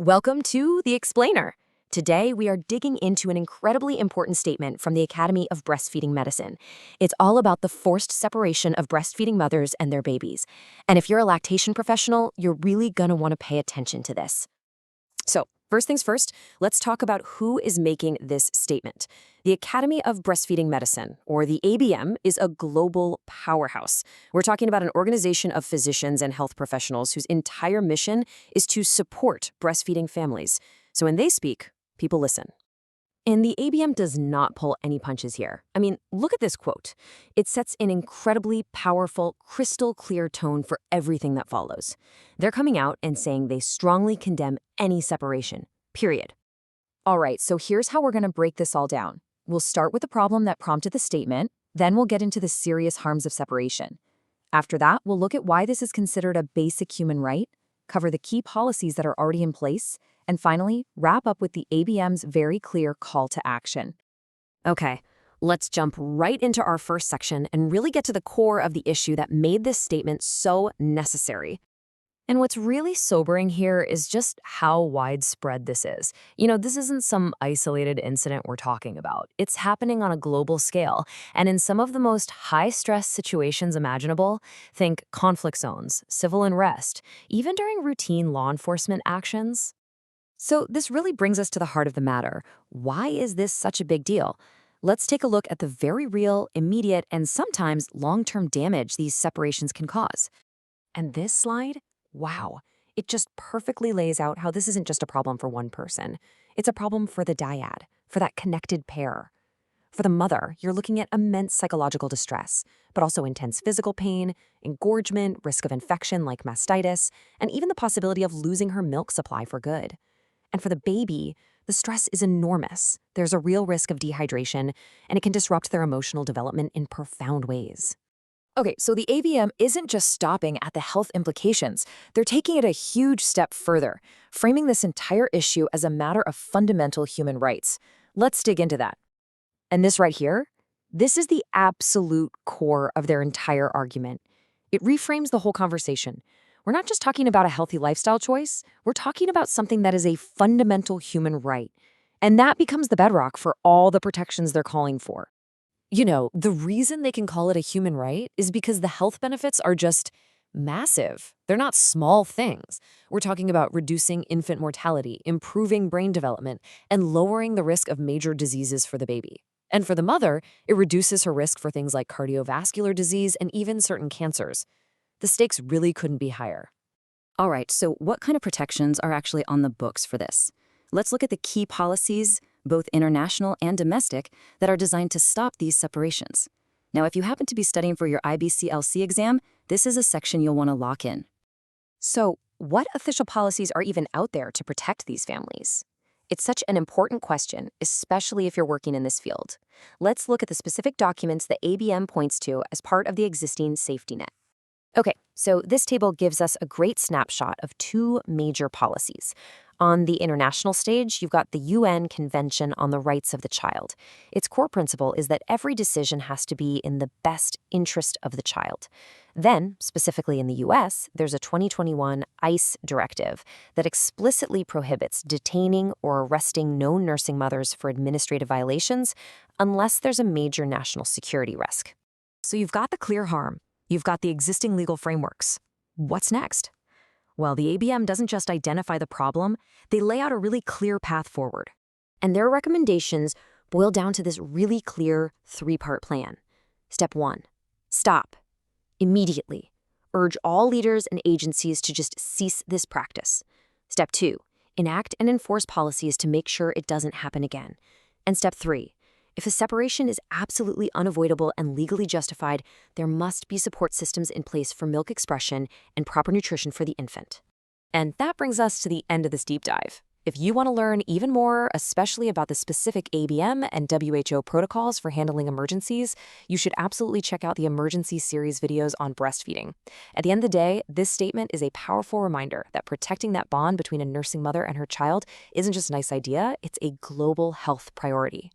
Welcome to The Explainer. Today, we are digging into an incredibly important statement from the Academy of Breastfeeding Medicine. It's all about the forced separation of breastfeeding mothers and their babies. And if you're a lactation professional, you're really going to want to pay attention to this. So, first things first, let's talk about who is making this statement. The Academy of Breastfeeding Medicine, or the ABM, is a global powerhouse. We're talking about an organization of physicians and health professionals whose entire mission is to support breastfeeding families. So when they speak, people listen. And the ABM does not pull any punches here. I mean, look at this quote. It sets an incredibly powerful, crystal clear tone for everything that follows. They're coming out and saying they strongly condemn any separation, period. All right, so here's how we're going to break this all down. We'll start with the problem that prompted the statement, then we'll get into the serious harms of separation. After that, we'll look at why this is considered a basic human right, cover the key policies that are already in place, and finally, wrap up with the ABM's very clear call to action. Okay, let's jump right into our first section and really get to the core of the issue that made this statement so necessary. And what's really sobering here is just how widespread this is. This isn't some isolated incident we're talking about. It's happening on a global scale, and in some of the most high-stress situations imaginable, think conflict zones, civil unrest, even during routine law enforcement actions. So this really brings us to the heart of the matter. Why is this such a big deal? Let's take a look at the very real, immediate, and sometimes long-term damage these separations can cause. And this slide? Wow, it just perfectly lays out how this isn't just a problem for one person. It's a problem for the dyad, for that connected pair. For the mother, you're looking at immense psychological distress, but also intense physical pain, engorgement, risk of infection like mastitis, and even the possibility of losing her milk supply for good. And for the baby, the stress is enormous. There's a real risk of dehydration, and it can disrupt their emotional development in profound ways. Okay, so the ABM isn't just stopping at the health implications. They're taking it a huge step further, framing this entire issue as a matter of fundamental human rights. Let's dig into that. And this right here, this is the absolute core of their entire argument. It reframes the whole conversation. We're not just talking about a healthy lifestyle choice, we're talking about something that is a fundamental human right. And that becomes the bedrock for all the protections they're calling for. The reason they can call it a human right is because the health benefits are just massive. They're not small things. We're talking about reducing infant mortality, improving brain development, and lowering the risk of major diseases for the baby. And for the mother, it reduces her risk for things like cardiovascular disease and even certain cancers. The stakes really couldn't be higher. All right, so what kind of protections are actually on the books for this? Let's look at the key policies, both international and domestic, that are designed to stop these separations. Now, if you happen to be studying for your IBCLC exam, this is a section you'll want to lock in. So, what official policies are even out there to protect these families? It's such an important question, especially if you're working in this field. Let's look at the specific documents that ABM points to as part of the existing safety net. Okay, so this table gives us a great snapshot of two major policies. On the international stage, you've got the UN Convention on the Rights of the Child. Its core principle is that every decision has to be in the best interest of the child. Then, specifically in the US, there's a 2021 ICE directive that explicitly prohibits detaining or arresting known nursing mothers for administrative violations unless there's a major national security risk. So you've got the clear harm. You've got the existing legal frameworks. What's next? Well, the ABM doesn't just identify the problem, they lay out a really clear path forward. And their recommendations boil down to this really clear three-part plan. Step 1, stop. Immediately. Urge all leaders and agencies to just cease this practice. Step 2, enact and enforce policies to make sure it doesn't happen again. And step 3, if a separation is absolutely unavoidable and legally justified, there must be support systems in place for milk expression and proper nutrition for the infant. And that brings us to the end of this deep dive. If you want to learn even more, especially about the specific ABM and WHO protocols for handling emergencies, you should absolutely check out the Emergency Series videos on breastfeeding. At the end of the day, this statement is a powerful reminder that protecting that bond between a nursing mother and her child isn't just a nice idea, it's a global health priority.